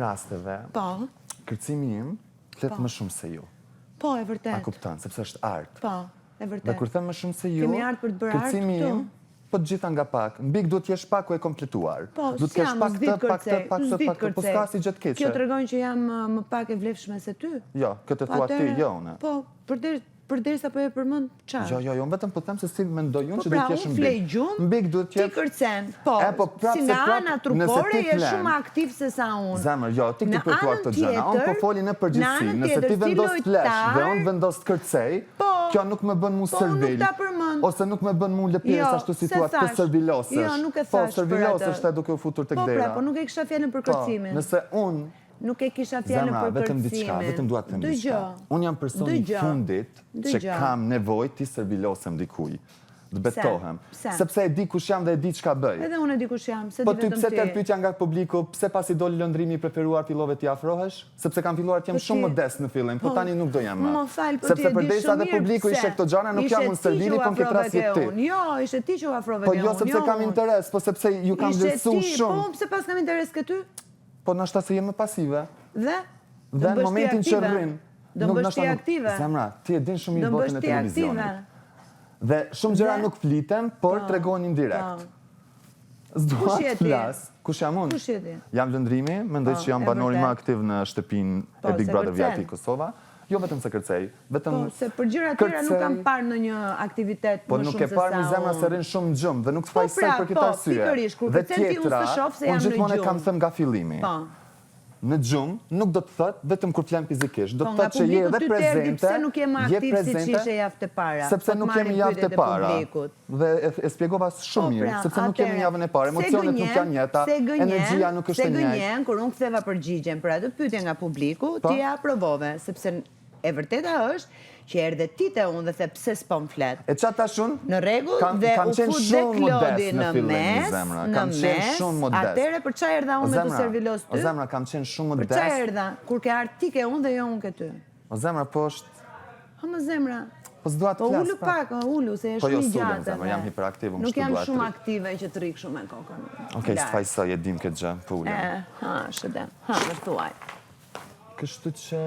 rasteve, kërcimi im flet më shumë se ju. Po, e vërtet. A kupton, sepse është art. Po, e vërtet. Dhe kur them më shumë se ju, kemi art për të bërë art kërcimi im, po të gjitha nga pak. Mbik duhet t'jesh pak u e kompletuar. Po, duhet t'jesh pak të, po s'ka si gjë të keqe. Kjo tregojnë që jam më pak e vlefshme se ty? Jo, këtë thua ti, jo une. Po, përderisa po e përmend çfarë? Jo, unë vetëm po them se si mendoj unë që do të kesh mbik. Flej gjumë, mbik duhet të ti kërcen. Po, si nga ana trupore je shumë aktiv se sa unë. Zemër, jo, ti këtë për thua këtë gjëna. Unë po foli në përgjithësi. Nëse ti vendos flesh dhe unë vendos të kërcej, kjo nuk më bën mu servil. Ose nuk më bën mu lëpjes ashtu situatë të servilosesh. Jo, nuk e thash për atë. Po, servilosesh të duke u futur tek dera. Po, nuk e kisha fjalën për kërcimin. Nëse unë nuk e kisha fjalën për kërcimin. Vetëm dua të them diçka. Unë jam personi i fundit që kam nevojë ti servilosem dikuj. Të betohem. Sepse e di kush jam dhe e di çka bëj. Edhe unë e di kush jam, se di vetëm ti. Po ty pse të pyetja nga publiku, pse pasi doli lëndrimi i preferuar fillove ti afrohesh? Sepse kam filluar të jem shumë modest në fillim, po tani nuk do jam më. Sepse përderisa dhe publiku ishte këto gjëra, nuk jam unë servili, po ke trasje ti. Jo, ishte ti që u afrove po jo sepse kam interes, po sepse ju kam vlerësuar shumë. Po pse pas kam interes ke ty? Po ndoshta se jem më pasive. Dhe në momentin që rrin, do bësh ti aktive. Zemra, ti e din shumë mirë botën e televizionit. Dhe shumë gjëra nuk fliten, por tregonin direkt. S'dua të flas. Kush jam unë? Kush je ti? Jam lëndrimi, mendoj që jam banori më aktiv në shtëpinë e Big Brother VIP Kosova. Jo vetëm se kërcej, vetëm po, se për gjëra tjera nuk kam parë në një aktivitet po, më shumë se sa. Po nuk e parë në zemra se rrin shumë gjumë dhe nuk të faj sej për këtë arsye. Dhe tjetra, unë gjithmonë e kam thënë nga fillimi. Në gjumë, nuk do të thëtë vetëm kur t'lem fizikisht, do të thëtë që je edhe prezente, pse nuk je më aktiv si që ishe javë të para. Sepse nuk jemi javë të para. Dhe e spjegova shumë mirë, sepse nuk jemi javën e para, emocionet nuk janë njeta, energjia nuk është njëjtë. Se gënjen, kur unë ktheva përgjigjen për atë pyetje nga publiku, ti ja aprovove, sepse e vërteta është që erdhe ti te unë dhe the pse s'pon flet. E qa ta shun? Në rregull dhe u fut dhe Klodi në mes, atëre për qa erdha unë me të servilos ty? O zemra, kam qenë shumë modest. Për qa erdha? Kur ke ardhë ti ke unë dhe jo unë ke ty? O zemra, po është... O më zemra... Po s'dua të flas. Po ullu pak, ullu, se e shumë i gjatë. Po jo s'ullem, jam hiperaktiv, nuk jam shumë aktive që të rikë shumë e kokën. Okej, s'fajsoj, e dim këtë gjë, po ullem. Shëdem, vërthuaj. Kështu që...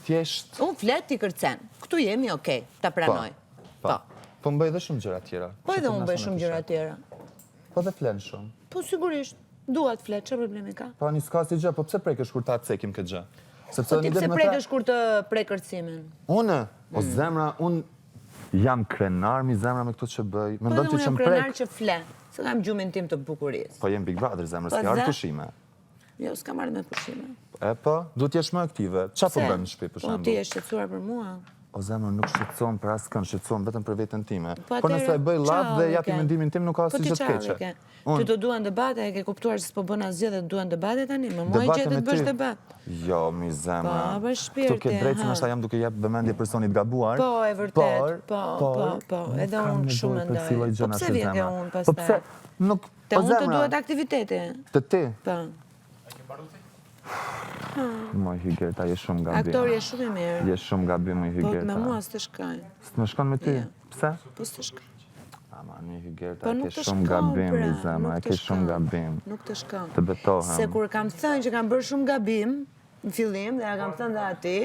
Unë flet t'i kërcen. Këtu jemi okej, ta pranoj. Po më bëj dhe shumë gjëra tjera. Po edhe unë bëj shumë gjëra tjera. Po dhe flen shumë. Po sigurisht, duat flet, që problemi ka? Po një s'ka si gjë, po pse prekësh kur ta cekim këtë gjë? Po ti pse prekësh kur të prej kërcimin? Unë? Po zemra, unë jam krenar mi zemra me këto që bëj. Po edhe unë jam krenar që fle, se kam gjumin tim të bukuris. Po jem Big Brother zemra, s'ka arë pushime. Jo, s'ka marrë me pushime. E po, du t'jesh më aktive. Qa po bënë në shpi, për shambu? Po ti e shqetsuar për mua. O zemër, nuk shqetsuam për asë kënë, shqetsuam vetëm për vetën time. Po nëse e bëj lab dhe japi mendimin tim, nuk ka asë që të keqe. Ty të duan debate, e ke kuptuar që s'po bën asgjë dhe të duan debate tani? Më muaj gjetë të bësh debat. Jo, mi zemra. Po, për shpirti. Tu ke drejtë që nështë jam duke jep vëmendje personit gabuar. Po, e vërtet. Po, edhe unë shumë ndoj. Po pse vjen ke unë pastaj? Te unë të duhet aktiviteti. Të ti? Po. Moj Hygerta, je shumë gabim. Aktor je shumë i mirë. Je shumë gabim, moj Hygerta. Po me mua s'të shkaj. S'të më shkon me ty? Pse? Po s'të shkaj. Ama, moj Hygerta, e ke shumë gabim, Lizema, e ke shumë gabim. Nuk të shkon. Të betohem. Se kur kam thënë që kam bërë shumë gabim, në fillim, dhe kam thënë dhe ati...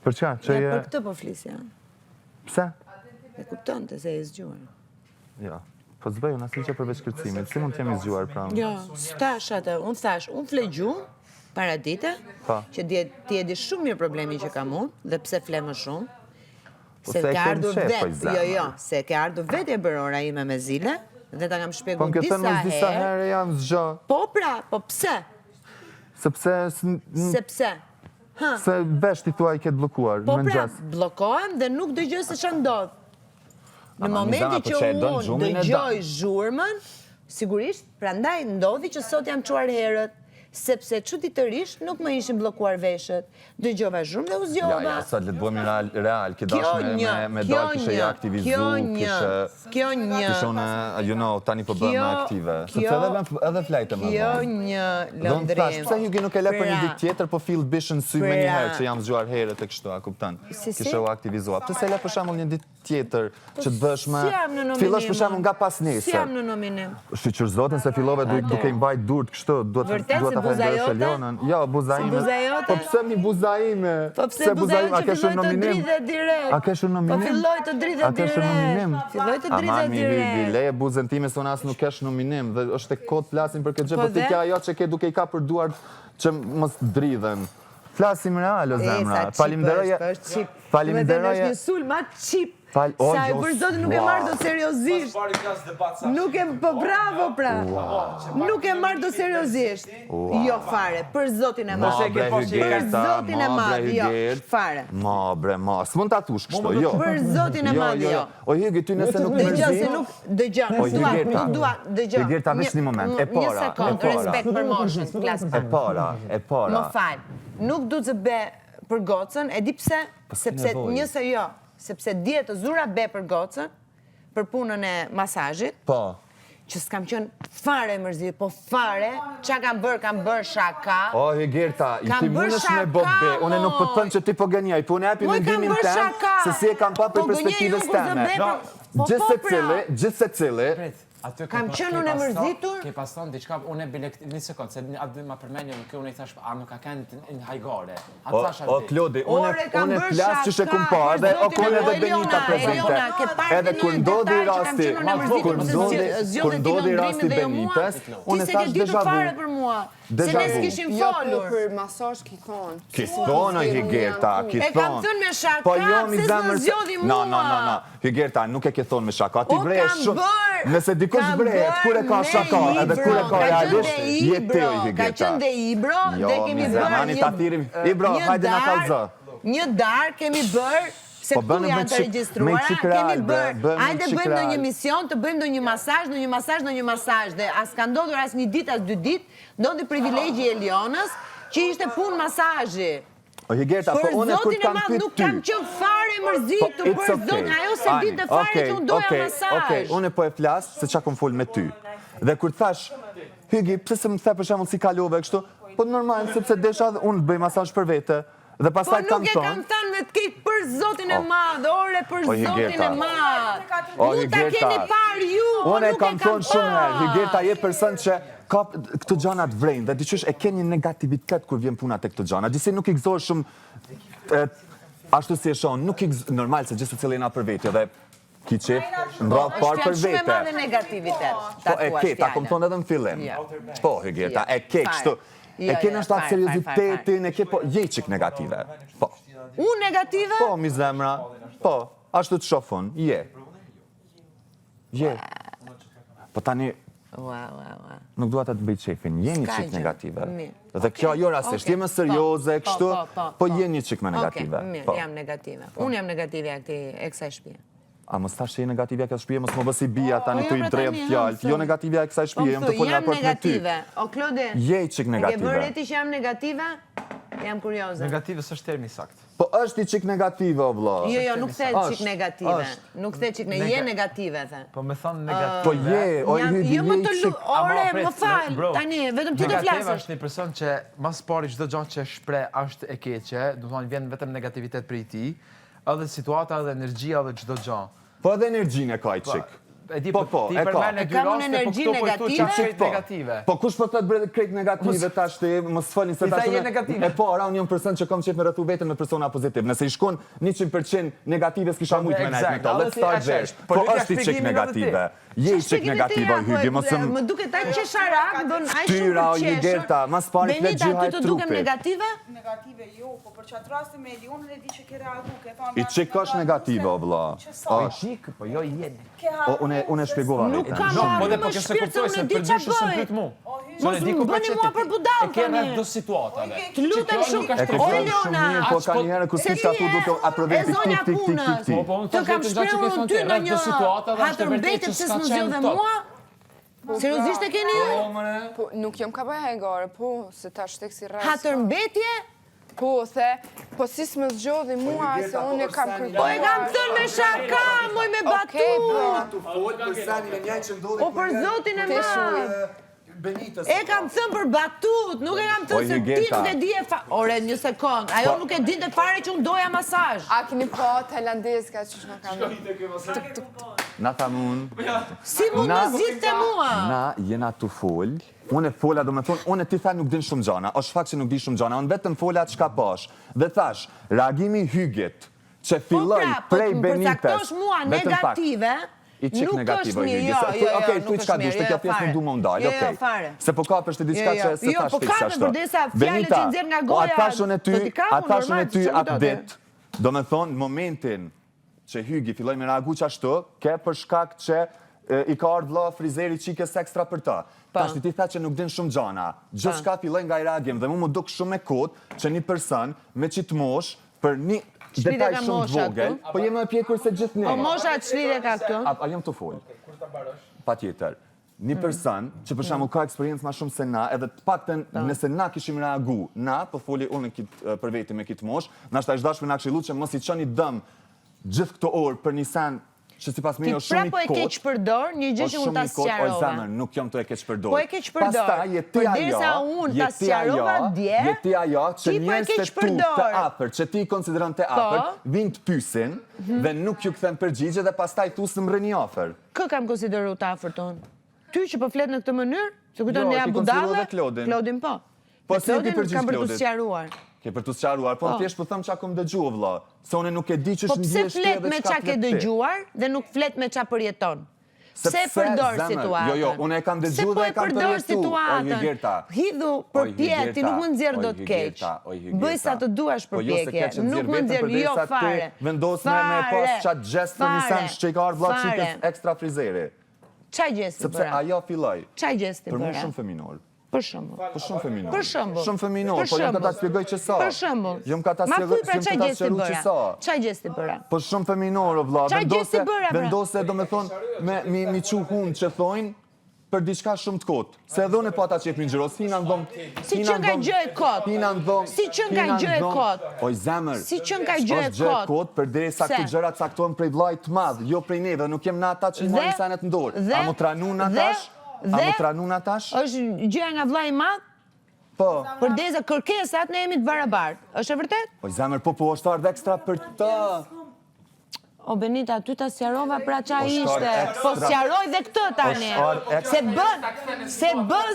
Për qa? Për këtë po flisja. Pse? E kupton të se e zgjuar. Jo. Po zbëj, unë asë që përveç kërcimit, si mund t'jem i zgjuar pra? Jo, s'tash atë, unë thash, unë flegju, para dite, që ti e di shumë mirë problemi që kam unë, dhe pse fle më shumë, se ke ardhur vetë, se ke ardhur vetë e bërora ime me zile, dhe ta kam shpjegu disa herë, jam zgjo. Po pra, po pse? Sepse... Sepse? Se vesh ti tua i ketë blokuar, po pra, blokohem dhe nuk dëgjoj se që ndodhë. Në momenti që unë dëgjoj zhurmën, sigurisht, prandaj ndodhi që sot jam quar herët, sepse çuditërisht nuk më ishin bllokuar veshët. Dëgjova shumë dhe u zgjova. Ja, sa le të bëhemi real, që dashme me dal kishe ja aktivizu, kishe unë, you know, tani po bëhem aktive. Sepse edhe flajte më. Kjo një lëndrim. Pse ju nuk e le për një ditë tjetër, po fill bishën sy me një herë që jam zgjuar herët e kështu, a kupton? Kishe u aktivizuar. Pse se le për shembull një ditë tjetër që të bësh më fillosh për shembull nga pas nesër. Si jam në nominim? Shqyrzoten se fillove duke i mbajt durt kështu, duhet ta falenderoj Shelionën. Jo, buza ime. Po pse mi buza ime? Po pse buza ime që filloj të dridhe direkt? A kesh nominim? Po filloj të dridhe direkt. Filloj të dridhe direkt. Leje buzën time se unë as nuk kesh nominim dhe është e kot flasim për këtë gjë, po ti ke ajo që ke duke i kapur duart që mos dridhen. Flasim real, o zemra. Falimderoje. Falimderoje. Është një sul ma qip. Sa e për zotin nuk e marrë do seriozisht. Nuk e, po bravo pra. Nuk e marrë do seriozisht. Jo fare, për zotin e madhë. Për zotin e madhë, jo, fare. Ma bre, ma, s'mon ta tush kështu, jo. Për zotin e madhë, jo. O Hygi, ty nëse nuk mërzi. Dëgja, nuk dua, dëgja. Hygerta, veç një moment, e para. Një sekund, respekt për moshën, klasë. E para. Më falë, nuk du të be për gocën, e di pse, sepse njëse jo. Sepse djetë zura be për gocën, për punën e masajit, që s'kam qënë fare mërzit, po fare, qa kam bërë shaka. O, Hygerta, ti mundesh me bobe, une nuk po të thënë që ti po gënjaj, po unë epi mendimin tem, se si e kam pa për perspektives teme. Gjithë se cili, kam qënë unë e mërzitur? Ke pas thonë diqka, unë e bilek, një sekundë, se atë ma përmenjë në kjo, unë i thash, a nuk ka kënë në hajgare. O, Klodi, unë e plasë që shekum pa, edhe o kone edhe Benita prezente. Edhe kur ndodhi rasti, kur ndodhi rasti Benites, unë e thash deja vu. Se ne s'kishim folur. Për masazh ki thonë. Ki thonë, Hygerta, ki thonë. E kam thënë me shaka, se s'më zjodhi mua. No, Hygerta, nuk e ke thonë me shaka, ti vresh shumë. Nëse dikush vrehet, kur e ka shaka, edhe kur e ka realisht, jetë te o Hygerta. Ka qënë dhe Ibro, dhe kemi bërë Ibro, hajde na kalzë. Një darë kemi bërë, se këtu janë të registruara, kemi bërë, hajde bëjmë në një mision, të bëjmë në një masazh, dhe as ka ndodhur as një dit, as 2 dit, ndodhi privilegji e Elionës, që ishte punë masazhi. O Hygerta, po unë kur kam pyet ty. Nuk kam qenë fare mërzitur, për zotin, ajo se dinte fare që unë doja masazh. Okej, unë po e flas se çka kam fol me ty. Dhe kur thash, Hygi, pse se më the për shembull si kalove kështu? Po normal, sepse desha unë bëj masazh për vete. Dhe pastaj kam thënë. Po nuk e kam thënë me të keq për zotin e madh, ore për zotin e madh. Ju ta keni parë ju, unë e kam thënë shumë herë, Hygerta je person që ka këto gjanat vrejnë dhe diqysh e ke një negativitet kur vjen puna te këto gjana. Disi nuk i gëzohet shumë ashtu si e shonë, nuk i gëzohet normal se gjithë secili na për vete dhe ki qef ndra parë për vete. Është shumë e madhe negativitet. Po e ke, ta kom thonë edhe në fillim. Po Hygerta, e ke kështu. E ke në shtatë seriozitetin, e ke po, je qik negative. Po. Unë negative? Po, mi zemra. Po, ashtu të shofën, je. Je. Po tani, nuk duat të të bëjt qefin, je një qik negative. Dhe kjo jo rasisht, je më serioze, kështu, po je një qik me negative. Oke, mirë, jam negative. Unë jam negative e kësaj shtëpie. A mos thash që je negativja kësaj shtëpie, mos më bësi bia tani tu i drejt fjalë. Jo negativja e kësaj shtëpie, jam të folur raport me ty. O Klodi, je çik negative. E ke vënë ti që jam negative? Jam kurioze. Negative s'është termi sakt. Po është i çik negative o vëlla. Jo, nuk the çik negative. Nuk the çik je negative the. Po më thon negative. Po je, o jo më të ore, më fal. Tani vetëm ti të flasësh. Negativa është një person që mas pari çdo gjë që shpreh është e keqe, do të thonë vjen vetëm negativitet prej tij, edhe situata, edhe energjia, edhe çdo gjë. Po edhe energjinë e ka i qik. Po, ti përmene dy raste, po këto po këtu qaqet negative. Po kush po të të krejt negative tash ti, mos folin se tash e po, ra unë jam person që kam qef me rrethu veten me persona pozitiv. Nëse i shkon 100% negative s'kisha mujt me najt me to. Let's start there. Po është i qik negative. Je i qik negative, o Hygi, mos më... Më duke taj që sharak, bën aj shumë Tyra, o Hygerta, mas pari flet gjyhaj trupit. Benita, ty të dukem negative? Negative jo, po për qatë rasti me Elionën e di që ke reagu, ke thonë... I qik është negative, o vëlla. I qik, po jo i jeni. Unë e shpjegova Nuk kam marrë më shpirë se unë di që bëj. Mos më bëni mua për budal, tani. E ke rrët do situatave. Të lutem shumë, o Eliona, po ka njëherë kur ti ta tu do të aproveti tik. Të kam shprehur unë ty në një hatërbetje se s'më zgjodhe mua? Seriozisht e keni ju? Po, nuk jam ka bëja hajgare, po, se ta shtek si rrasë. Hatërbetje? Po, po si s'më zgjodhi mua, se unë e kam kërkuar. Po e kam thënë me shaka, moj me batut. O për zotin e madh. E kam thënë për batut, nuk e kam thënë se ti nuk e di e fa... Ore, një sekund, ajo nuk e dinte fare që unë doja masazh. A keni po tailandezka që shma kam... Na tha mun. Si mund të zgjidhte mua? Na jena të fol. Unë fola do me thonë, unë ti tha nuk din shumë gjana, është fakt që nuk di shumë gjana, unë vetëm fola çka pash. Dhe thash, reagimi Hyget që filloi prej Benites. Po përcaktosh mua negative. I qik negative, Hygi. Okej, tu i qka dushte, kjo pjesë nuk du më ndalj, okej. Fare. Se po kapësh të diçka që se thash fiksa shto. Jo, po kapën përdesa fjallet që nxjerr nga goja. Atë thashun e ty atë dit, do me thonë, momentin që Hygi filloj me reagu që ashtu, ke për shkak që i ka ardhë vlla frizeri qikës ekstra për ta. Tash ti tha që nuk din shumë gjana. Gjithë shka filloj nga i reagim dhe mu më duk shumë e kot që një person me qitë mosh për një detaj shumë të vogël, po jemi e pjekur se gjithë ne. Po mosha të shlidhe ka këtu? A jam të fol. Pa tjetër. Një person që për shembull ka eksperiencë ma shumë se na, edhe të paktën nëse na kishim reagu, na, po foli unë për veti me kitë mosh, nashta është dashme na këshillu që mos i çoni dëm gjithë këto orë për një sen që sipas meje është shumë i kot. Ti prapo e keq përdor një gjë që unë ta sqarova. O zemër, nuk jam të e keq përdor. Po e keq përdor. Pastaj je ti ajo që njerëzit tu të afër, që ti konsideron të afër, vinë të pyesin dhe nuk ju kthen përgjigje dhe pastaj tu s'm rreni afër. Kë kam konsideruar të afërt unë? Ty që po flet në këtë mënyrë? Se kujton ja budalla? Klodin po. Po si ti përgjigj kam për të Klodit? sqaruar. Ke për të sqaruar, po thjesht po them çka kam dëgjuar vëlla. Se unë nuk e di ç'është Po pse flet me çka ke dëgjuar dhe nuk flet me çka përjeton? Pse përdor situatën? Jo, unë e kam dëgjuar dhe e kam përjetuar. Hidhu përpjek, ti nuk më nxjerr dot keq. Bëj sa të duash përpjekje. Nuk më nxjerr jo fare. Vendos me pas çat gest për nisan që i ka ardhur vlla çikës ekstra frizeri. Çaj gjesti bëra? Sepse ajo filloi. Çaj gjesti bëra? Për mua shumë feminor. Për shembull. Po shumë feminor. Për shembull. Shumë feminor, po jam ka ta shpjegoj që sa. Për shembull. Jam ka ta shpjegoj që sa. Çaj gjesti bëra? Po shumë feminor o vlla. Vendose domethënë mi çu hun që thojnë për diçka shumë të kot. Se edhe unë po ata që jep ngjyros, hina ndom. Si që nga gjë e kot. Hina ndom. Si që nga gjë e kot. Oj zemër. Si që nga gjë e kot. Kot përderisa këto gjëra caktohen prej vllajt të madh, jo prej neve, nuk jem na ata që marrin sanet në dorë. A mo tranun atash? A më tranun atash? Është gjëja nga vllai i madh? Po. Përdesa kërkesat ne jemi të barabartë. Është e vërtet? O zemër, po është ardhur ekstra për të. O Benita, ty ta sqarova pra qa ishte. Po sqaroj dhe këtë tani. Se bën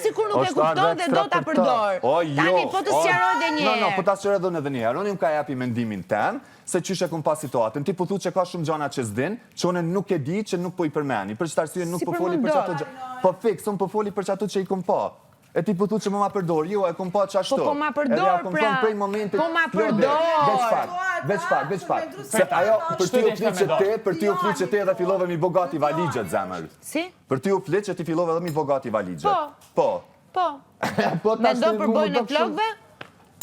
sikur nuk e kupton dhe do ta përdor. Tani po të sqaroj dhe një herë. No, po ta sqaroj edhe një herë. Unë më ka japi mendimin tem se çysh e kum pas situatën. Ti po thu që ka shumë gjëra që s'din, që unë nuk e di, që nuk po i përmeni. Për çfarë arsye nuk po foli për çato gjë. Po fiks, unë po foli për çato që i kum pa. E ti po thu që më ma përdor, jo, e kum pa çashtu. Po ma përdor, pra. Po ma përdor. Veç pak. Se ajo, për ti u flit që te edhe fillove mi bogati valigjet, zemër. Si? Për ti u flit që ti fillove edhe mi bogati valigjet. Po. Me do përbojnë e flokve?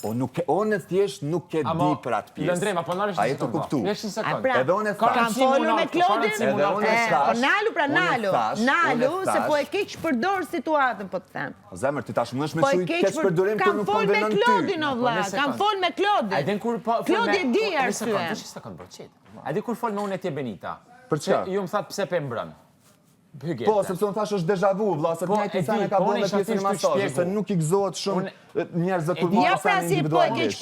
Unë thjesht nuk e di për atë pjesë. Lëndrema, po nalësh një sekundë. Nesh një sekundë. Edhe unë e thash. Kam folur me Klodin? Edhe unë e thash. Po nalu, se po e keq përdor situatën, po të them. Zemër, ti tash mundesh me çuj keq përdorim kur nuk konvenon ty. Kam fol me Klodin, o vlla, kam fol me Klodin. Klodi e di arsye. A di kur fol me unë e tje Benita? Për çka? Ju më thatë pse pe mbrën. Po, sepse unë thash është deja vu, vlla, se të njëjtin sen e ka bërë me pjesën e masazhit, se nuk i gëzohet shumë njerëzve kur marrin sen individualisht.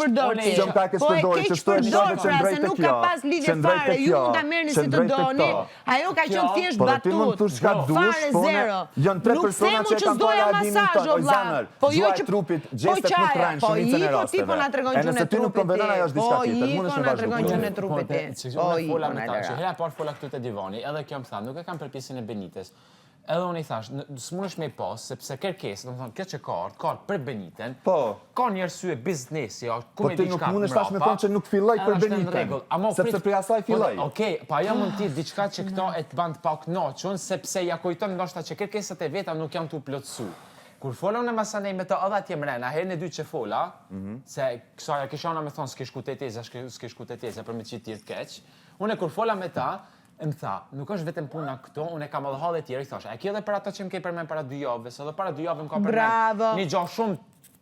S'jam ka keq përdorur, që shto e shove që ndrej se tek nuk ka pas lidhje fare, ju mund ta merrni si të doni. Ajo ka qenë thjesht batut. Po ti mund të thosh çka dush, po janë tre persona që kanë parë reagimin tonë, zemër. Po jo që trupit gjestet nuk rajnë shumicën e rasteve. Po na tregon që në trupit. Po po na tregon që në trupit. Po fola me ta, që hera parë fola këtu te divani, edhe kjo më tha, nuk e kam për pjesën e Benites. Edhe unë i thash, s'munësh me i pas, sepse kërkesë, do të thonë, kjo që ka për Beniten, ka një arsye biznesi, ku me diçka mbrapa. Po ti nuk munësh tash me thonë që nuk filloj për Beniten, sepse prej asaj filloj. Okej, pa ajo mund t'i diçka që këto e të bandë pa kënaqur, sepse ja kujton ndoshta që kërkesat e veta nuk janë t'u plotësu. Kur fola unë masanej me të edhe atje mrena, herën e dytë që fola, se kësa ja kishona me thonë s'ke shku teteza për me qitë tjetë keq, unë kur fola me ta, më tha, nuk është vetëm puna këto, unë e kam edhe halë e tjerë, i thash, e ki edhe për ato që më ke përmen para 2 javëve, se edhe para 2 javëve më ka përmen një gjohë shumë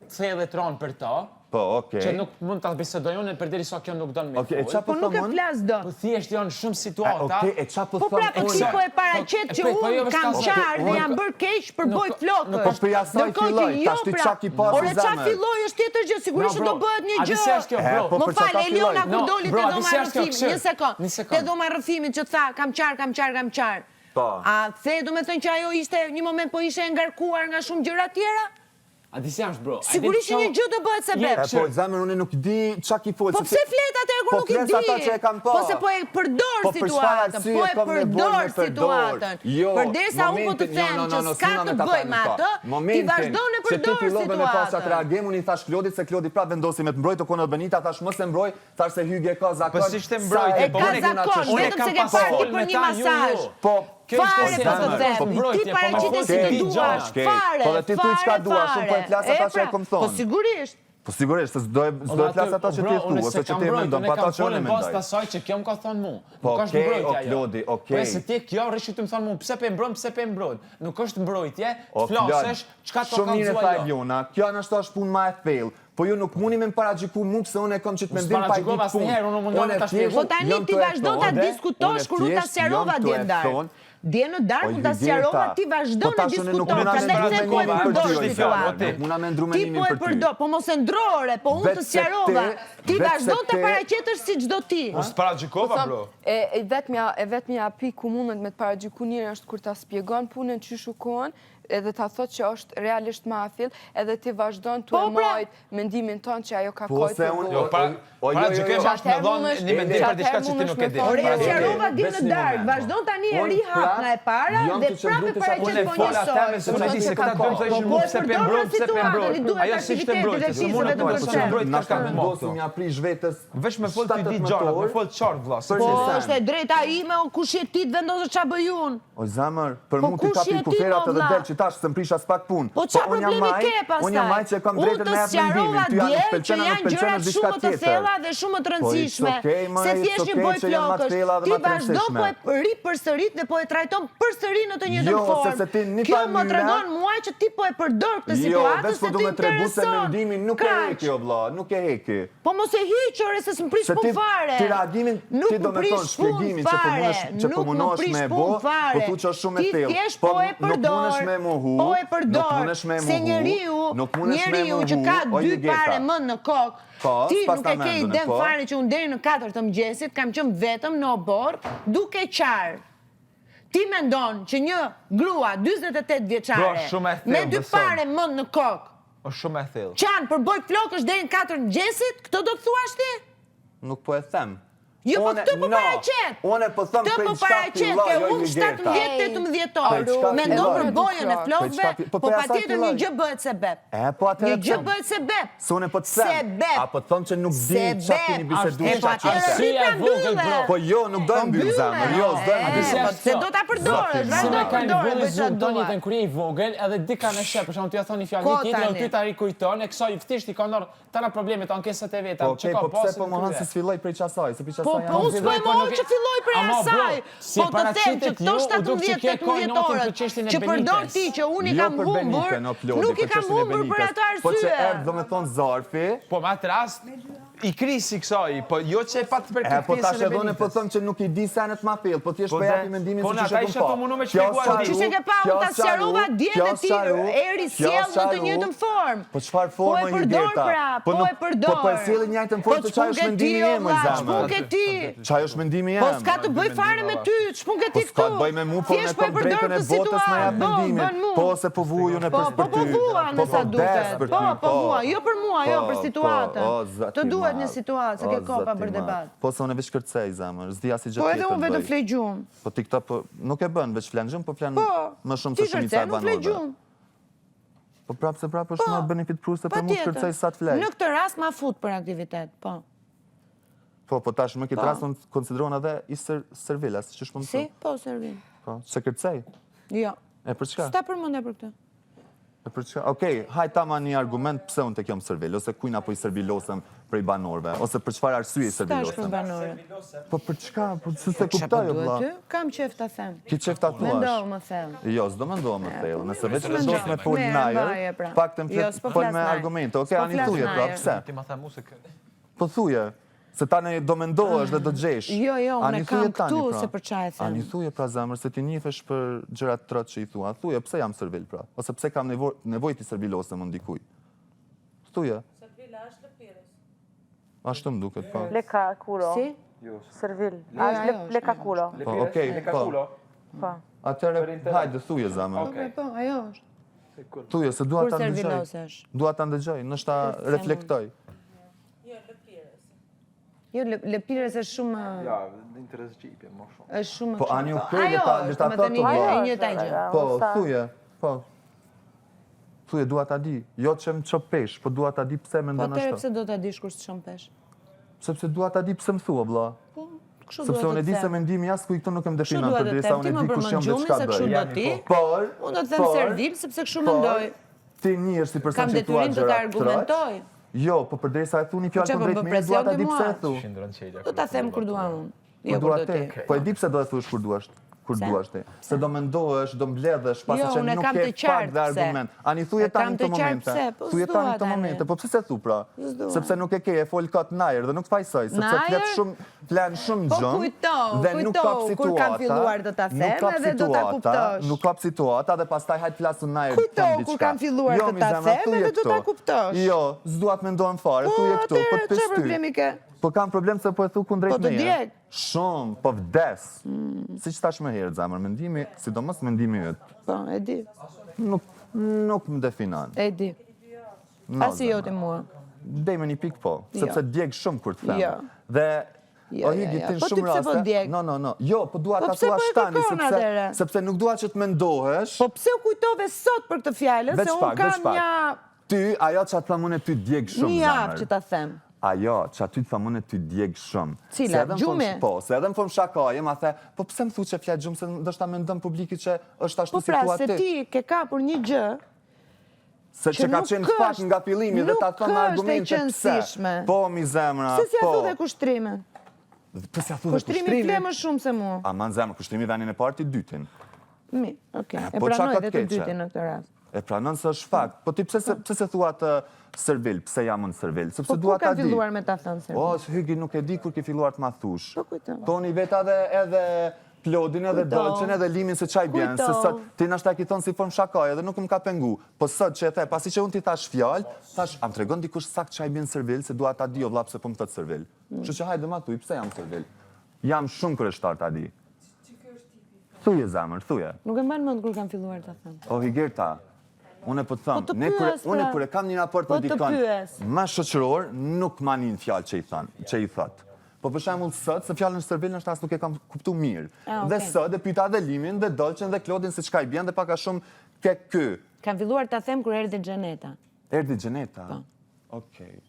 the dhe tronë për ta, Po, okej. që nuk mund të bisedoj unë përderi sa kjo nuk donë me Okej, folë. qa po nuk e thomon? flas do. Po thjesht janë shumë situata. Okej, e qa po Po pra, thomon? po ti po e paraqet që unë kam qarë dhe jam bërë keq për boj flokës. Po për jasaj filloj, tash ti qa ki pas Ore në qa zemër. filloj është tjetër gjë, sigurisht që do bëhet një A di gjë. se është kjo, bro? Po Më për qa falë, ta Eliona filloj? kur doli bro, te a di dhoma se e është kjo, rrëfimit, një sekond. një sekond. Te dhoma e rrëfimit që tha, kam qarë. Po. A the do me thënë që ajo ishte një moment po ishe ngarkuar nga shumë gjëra tjera? A di se është, bro? Sigurisht që një gjë do bëhet sebeb. E po, zemër, unë nuk di qa ki folë. Po pse flet atëherë kur nuk i di? Po flet ata që e kam pa. Po se po e përdor Po për çfarë situatën, arsye po e kam nevojë përdor me përdor? situatën. Jo, Përderisa unë po të them që s'ka të bëj me atë, ti vazhdon e përdor Se ti fillove me pas atë situatën. reagim, unë i thash Klodit se Klodi prap vendosi me të mbrojtë të konë Albanita, thash mos e mbroj, thash se hygje ka zakon. Po si shte mbrojtje, E ka zakon, vetëm se ke parti për një masazh. Po, Fare po të them, ti paraqite si të duash, fare, Po dhe ti thuj çka duash, unë po e flas ata që e kom thonë. Po sigurisht. Po sigurisht, se do e flas ata që ti thu, ose që ti mendon, pa ata që unë mendoj. Unë kam asaj që kjo më ka thonë mu. Po, Nuk është okej, mbrojtja o Klodi, Po okej. e se ti kjo rrishi të më thonë mu, pse pe mbrojnë, pse pe mbrojnë. Nuk është mbrojtje, O, të flasësh, çka të shumë mirë e tha kalzua jo. Eliona, kjo anashtu është punë ma e thellë. Po ju nuk mundi me më paragjiku mu, pëse unë e kom që të mendim pa i ditë punë. asnjëherë, unë mundoj me ta shpjegoj. Po tani ti vazhdo ta diskutosh kur unë ta sqarova dje ndarë. Dje në darkë unë ta sqarova, ti vazhdo në diskuton, prandaj se po e përdor situatën. Ti po e përdor, po mos e ndrore, po unë të sqarova. Ti vazhdo të paraqetesh si çdo ti. Mos paragjikova, bro. E vetmja pikë ku mundet me të paragjiku njëri është kur ta spjegon punën që shukon, edhe ta thot që është realisht mafill, edhe ti vazhdon të e majt mendimin tonë që ajo ka kojtë për vojtë. Paragjikoj është me dhonë një mendim për diçka që ti nuk e di. Ore, e sqarova dje në darkë, vazhdon tani e ri hap nga e para dhe prapë paraqet po një sot. Se unë di se këta dëmë të ishin mu pse pe mbrojt, pse pe mbrojt. Ajo si shte mbrojtje, se mu nuk mund të mbrojt Na kërka ka me vendosim ja prish vetës. Vesh me folë të i di gjara, me folë qartë, vla. Po, është e drejta ime, o kush je ti të vendosë qa bëj unë? O zamër, për Po mu ti kush kapi je ti, kuferat mo, edhe vlla? del që tash se më prish as pak punë. Po qa problemi ke pastaj? Unë jam maj që e kam drejtën me jap mendimin. Ty janë që pëlqen janë pëlqen gjërat është diçka shumë të tjetër. thella dhe shumë të rëndësishme. Se thjesht një boj që janë ma të flokësh. thella dhe Ti ma të vazhdo po rëndësishme. e ri përsërit dhe po e trajton përsëri në të njëjtën Jo, formë. sepse ti një Kjo farë më mënyra- tregon mua që ti po e përdor këtë Jo, situatë veç se po të du me tregu se intereson. mendimin nuk e Kaq. heki, o vlla, nuk e heki. Po mos e hiq, ore, se s'm prish Se punë fare. ti reagimin, Nuk ti do më me prish thonë shpjegimin që po munesh me bo, po thu që është shumë e Ti thellë. thjesht po e përdor. Nuk munesh me muhu, Po e përdor. nuk munesh me Se muhu, nuk munesh me njeriu muhu, që ka o dy Jegeta. pare mend në kokë, Po, ti s'pas nuk ta e ke mendën, idem po. fare që unë deri në 4 të mëngjesit kam qenë vetëm në obor, duke qarë. Ti mendon që një grua 48 vjeçare Bro, shumë e thellë, me dy beson. pare mend në kokë, është shumë e thellë. qanë për boj flokësh deri në 4 mëngjesit, këtë do të thuash ti? Nuk po e them. Jo, po One- këtë po no, paraqet. Unë po them Këtë prej po çka paraqet, filloi, ke jo unë Jegeta. 17-18 orë. Prej çka Mendo filloi? për bojën e flokëve, Po po prej asaj patjetër një filloi. gjë bëhet sebeb. E, po atëherë Një gjë pse? bëhet sebeb. Se unë po të them. Sebeb. Apo thon që nuk di çfarë keni biseduar E po çfarë atëherë çfarë. ri pra Arsyeja e vogël, mbylle. bro. Po jo, nuk do e mbyll zemër, jo, s'do e mbyll. Po se do ta përdorësh, Si vazhdo me ka një përdorë, vëllë bëj çfarë zoom tonë duar. jetën kur je i vogël, edhe di ka në shep, për shkak të ja thoni fjalë Ko një tjetër, tani? ty ta rikujton, e kësaj vështirë i ka ndar tana problemet, ankesat e veta, Po që okej, ka po pse pasur. po më hanë se s'filloj prej çasaj, se prej Po, çasaj po unë s'po e mohoj që filloj prej Ama, bro, asaj. si Po të them që paraqitet këto ju, u duk që ke 17-18 notin për orët çështjen e që përdor Benites. ti që unë i Jo kam për humbur, Benitën, o Plodi, nuk i për kam çështjen e humbur për Benites. atë Po që arsye. erdh do me thonë zarfi, Po me atë rast, i krisi kësaj, po jo që e patë për e këtë po tash pjesën e edhe unë po Benites. them që nuk i di senet ma fill, po thjesht Po po dhe- japi mendimin po si na, që ata e isha kom po pa. mundu me Kjo shpjeguar sqaru, ti. Qysh e ke pa unë ta sqarova dje kjo dhe ti sqaru, eri kjo sjell në të sqaru. njëjtën formë. Po çfarë Po formë e përdor Jegeta? pra, po nuk- e përdor. Po po e sjellë në njëjtën formë se çaj është mendimi im më Ç'pun zemër. ke ti? Çaj është mendimi im. Po s'ka të bëj fare me ty, ç'pun ke ti Po s'ka këtu? të bëj me mu, po ne Thjesht po e kom përdor drejtën e këtë botës me jap situatë. Po, mendimin. bën mu. Po se po vuju në Po, për po ty. vua në sa des duket. për Po, ty, po vua, jo për mua, jo për Po, situatën. po, o, zati Të duhet madh. një situatë, se O, ke kopa zati për madh. debat. Po se unë veç kërcej zemër, s'di as i gjë Po tjetër edhe unë vetëm bëj. flej gjumë. Po ti këta po nuk e bën veç flan gjum, po flan Po, më shumë ti se shumica shërcej, e nuk flej banorëve. gjumë. Po prapë se prapë është më benefit pruse për mu shkërcej sa të flej. Në këtë rast ma fut për aktivitet, po. Po tash më këtë rast unë konsideron edhe i servilas, që shpëm Si? Po, servin. Po, se kërcej. Jo. E për çka? S'ta përmende për këtë. Okej, hajt ta ma një argument pse unë të kjo më servil, ose kujna po i servilosem prej banorve, ose për çfarë arsye i servilosem. Për banore. Po për çka, po se kuptoj, vlla. Kam qef ta them. Ki qef ta thuash? Mendohu më thellë. Jo, s'do mendohu më thellë, nëse veç vendos me fol najer, paktën fol me argumente. Okej, ani thuje pra, pse? Ti ma tha mu se kë... Po thuje, se tani do mendohesh dhe do gjesh. Jo, unë kam këtu se për çfarë e them. Ani thuje pra zemër, se ti njifesh për gjërat trot që i thua. Thuje, pse jam servil pra? Ose pse kam nevojë ti servilosem ndikuj? Thuje. Servila është lëpirës. Ashtu më duket, po. Leka kuro. Si? Servil. Është leka kuro. Po, okej, po. Po. Atëre, hajde, thuje zemër. Po, ajo është. Thuje, se dua Kur ta ndëgjoj. servilosesh? Dua ta ndëgjoj, nështë reflektoj. Jo, lëpirës është shumë... Ja, interes gjipje, më shumë. është shumë... Po, ani u krej Ajo dhe ta është, thotë e vlla. një taj gjë. Po, thuje, po. Thuje, dua ta di. Jo që më çop pesh, po dua ta di pse Po mendon tërë ashtu. pse do ta dish kur s'çon pesh? Sepse dua ta di pse më thua, vlla. Po, kështu Sepse duhet unë e të di se them. mendimi as ku i këtu nuk e më definon, Kështu duhet të përderisa them, unë ti e më di kush jam dhe përmend çka se kështu bëj. do ti. Por, Unë do të them servil sepse kështu mendoj. ti njihesh si person Kam që thua detyrim të ta gjëra argumentoj. Jo, po përderisa e thuni fjalë çe, po kundrejt më meje, dua ta presion di ke pse e mua? thu. Shindron qelja. Do ta them kur dua unë. Po Jo, dua kur do ti. ti. Po e di pse do e thush kur duash. Kur duash ti. Se do mendohesh, do mbledhesh, pasi Jo, që unë e nuk kam ke të qartë fakt dhe pse. argument. Ani thuje E kam tani të këto qartë momente. pse, po Thuje s'dua tani këto tani. momente. Po pse se thu pra? S'dua. Sepse nuk e ke, e fol kot najer dhe nuk fajsoj, sepse Najer? flet shumë Po gjën. kujto, Dhe nuk kap kujto, kur kam situata. filluar do ta them edhe do ta kuptosh. Nuk kap situata dhe pastaj hajt flasun najer. Kujto, them kur diçka. kam filluar Jo, të mi ta zemra, them thuje edhe do ta këtu. kuptosh. Jo, s'dua të mendohem fare, Po, thuje këtu, po atëherë, të çfarë problemi ke? Po kam problem se po e thu kundrejt Po të meje. djeg. Shumë, po vdes. Siç thash më herët, zemër, mendimi, sidomos mendimi yt, Po, e di. nuk më definon. E di. No, Asi jo ti mua. Dej me një pikë po, sepse djeg shumë kur të them. Jo. Dhe Jo, o higi ti në Po ti shumë pse po raste. djeg? No. Jo, po dua Po ta pse thua po e tani kërkon atëre? sepse nuk dua që të mendohesh. Po pse u kujtove sot për këtë fjalë, se unë kam një Ty, ajo që atë thamune ty djeg shumë, një javë zemër. që ta them. Ajo që aty të thamune ty djeg shumë. Cila? Se edhe në Gjumi? formë- Po, se edhe në formë shakaje, ma the, po pse më thu që flet gjumë, se ndoshta mendon publiki që është ashtu Po si pra, thua se ti. ti ke kapur një gjë Se që ka nuk qenë fakt nga fillimi dhe ta nuk thëmë është e argumente pse. qëndësishme. Po, mi zemra, Se si ja po. thu dhe kushtrimin? Pse si ja thu dhe Kushtrimi fle më shumë se mua. Aman zemra, kushtimi venin e parti dytin. Mi, okej. E po pranoj qa ka dhe të t'keqe? dytin në këtë rast. E pranon se është fakt. Po ti pse se thua të servil, pse jam në servil? Sepse Po dua kur ta kam di. filluar me ta thënë se? O, hygi nuk e di kur ke filluar të ma thush. Po kujto. Toni veta edhe Plodin edhe Kujto. Dolçen edhe Limin se çaj bjen, se Kujto. sot ti nashta ki thon si formë shakaje dhe nuk më ka pengu. Po sot që e the, pasi që unë ti thash fjalë, thash, am tregon dikush sakt çaj bjen servil, se dua ta di o vlla pse po më thot servil. Kështu që hajde ma thuj, pse jam servil? Jam shumë kryeshtar ta di. Thuje zemër, thuje. Nuk e mban mend kur kam filluar ta them. O Higerta, unë po të them, Po të pyes, unë pra. kur e kam një raport Po me të dikon, pyes. më shoqëror, nuk ma nin fjalë që i thot. Po për shembull sot, se fjalën servil është as nuk e kam kuptuar mirë. Dhe sot e pyeta dhe Limin, dhe Dolçen dhe Klodin se çka i bën dhe pak a shumë ke ky. Kam filluar ta them kur erdhi Xheneta. Erdhi Xheneta. Okej.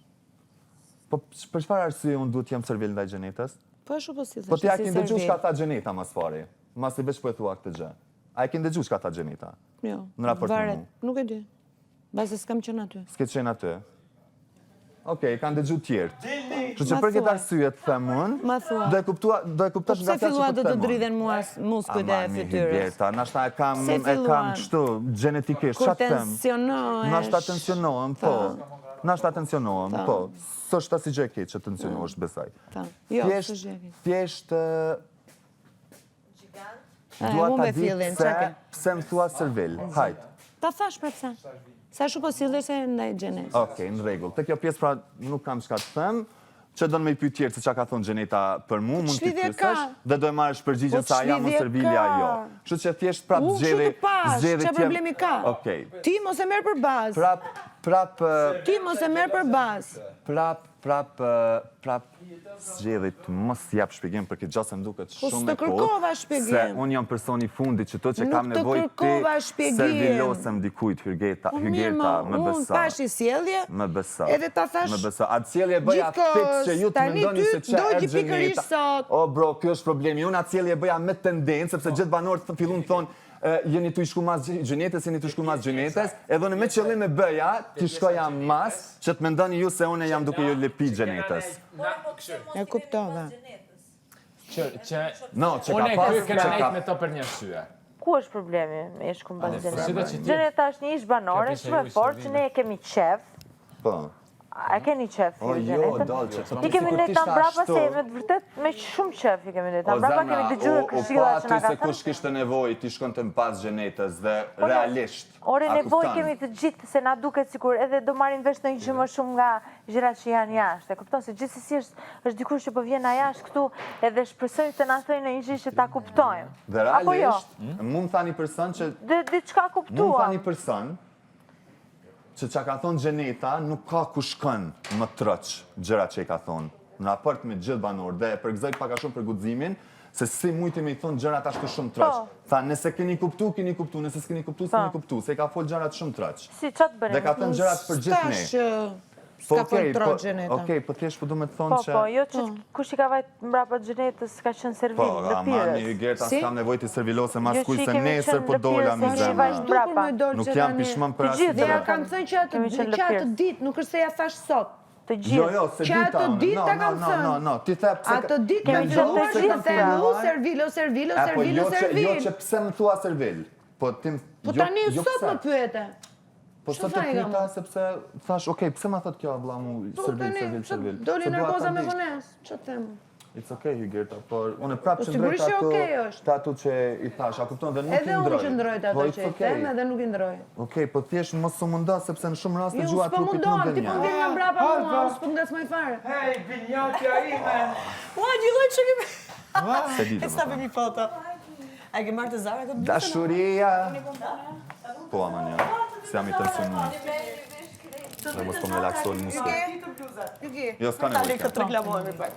Po për çfarë arsye unë duhet jam servil ndaj Xhenetës? Po ashtu po si thash. Po ti a ke ndëgjuar çka tha Xheneta më së pari? Masi veç po e thua këtë gjë. A e ke ndëgjuar çka tha Xheneta? Jo. Në raport me varet, mua. Nuk e di. Base s'kam qenë aty. S'ke qenë aty. Okej, kanë dëgju tjertë. Kështu që Ma për këtë thuaj. arsye të them unë, Ma thuaj. do e Po kuptosh pse nga fjalë fillua që do po të them. dridhen mua muskujt e fytyrës? Higerta, nashta e kam Se filluan? kështu gjenetikisht, Kur çfarë them? tensionohesh. Nashta tensionohem, po. Nashta tensionohem, po. S'është as i gjë e keq që tensionohesh, besoj. Ta. Jo, Thjesht- s'është gjë e keq. Thjesht E, dua mu ta me di fillin, çka ke? pse më thua servil. Hajt. Ta thash pra pse. Sa shu po sillesh e ndaj Xhenes. Okej, në rregull. Te kjo pjesë pra nuk kam çka të them. Që do në me i pyet tjerë se çka ka thonë Xheneta për mua, mund t'i Ç'lidhje pyesesh ka? dhe do e marrësh përgjigjen Po sa jam në ç'lidhje servilja ka? jo. Kështu që thjesht prap Kështu zgjedhje të pash, ç'a problemi ka? Okej. Ti mos e merr për bazë. Prap Ti mos e merr për bazë. prap zgjedhje të mos jap shpjegim për këtë gjë se më duket Po shumë s'të e kohë. kërkova shpjegim. Se unë jam personi i fundit që to që Nuk kam të nevojë kërkova shpjegim. servilosem dikujt Hygerta, Po mirë, më unë beso. pash i sjellje. Më beso. Edhe ta thash. Më beso. Atë sjellje bëja Gjithkohës, fix që ju të tani mendoni ty se ç'a dogji e pikërisht Xheneta. sot. O bro, kjo është problemi. Unë atë sjellje bëja me tendencë sepse gjithë banorët fillun thonë jeni të shku mas gjenetes, jeni të shku mas gjenetes, edhe në me qëllim e bëja, të shkoja mas, që të mendoni ju se une jam duke ju lepi gjenetes. E kuptova. No, që Unë ka e pas, këna me to për një arsye. Ku është problemi me shku në bazë Gjeneta gjeneta? Gjeneta është një ish banore, shumë e fort që ne e kemi qef. Po. A keni qef O, ju jo, gjenetën? dolce. I kemi ne ta mbrapa se me të vërtet me shumë qef i kemi ne ta mbrapa kemi dëgjuar këshilla që na ka se thënë. kush kishte nevojë ti shkonte në pas gjenetës dhe realisht. Ore nevojë kemi të gjithë se na duket sikur edhe do marrin vesh ndonjë gjë më shumë nga gjërat që janë jashtë. E kupton se gjithsesi është dikush që po vjen na jashtë këtu edhe shpresojnë se na thojnë një gjë që ta kuptojmë. Dhe realisht, mund thani person që Diçka mund kuptuam. thani person që që ka thonë Gjeneta nuk ka ku shkën më troq gjëra që i ka thonë në raport me gjithë banor dhe e përgëzoj pak a shumë për guximin se si mujti me i thonë gjërat ashtu shumë troq. Tha, nëse keni kuptu, nëse s'keni kuptu, s'keni kuptu, se i ka folë gjërat shumë troq. Si qatë bërim? Dhe ka thonë gjërat për gjithë ne. Ska folë troq Gjeneta. Okej, po thjesht po du me të thonë që... Po, jo që kush i ka vajt mbrapa gjenetës ka qenë servil, Po, lëpirës. amani, Gerta, s'kam nevoj të servilose mas Jo kuj që i se kemi nesër qenë po dola lëpirës, mi e zemra. vajt mbrapa. Nuk jam pishman për asë Dhe ja gjëra. kam thënë që atë ditë, nuk është se ja thash sot. Të Jo, gjithë. jo, se Që dita atë unë. ditë ta kam thënë. No, ti the pse... Atë ditë kemi Kemi filluar qenë të që gjithë themu pra. servilo, Apo jo që servil. pse më thua servil. Po tim... Po tani sot më pyete. Po sot të pyeta sepse thash, okej, pse ma thot kjo vlla mu servil. Doli nervoza me vones, që të themu. It's okay, Gerta, por unë prapë që sigurisht që okay është. të atu që i thash, a kupton dhe nuk i Edhe ndroj. unë që ndrojt ato që i them edhe nuk i ndroj. Okej, po thjesht mos u mundos sepse në shumë raste Jo, gjua s'po trupit nuk mundon, ti po gënjen. vjen nga mbrapa mua, s'po ndes më fare. Hej, binjatja ime! Ua, gjilloj që kemi... Se di E sa bëmi foto. A ke marrë të Zara këtë blusën? Dashuria. Po, amanja, se jam i tensionu. Dhe mos po me relaksoni muskë. Nuk i. Jo, s'ka nevojë. Këtë reklamohemi pak.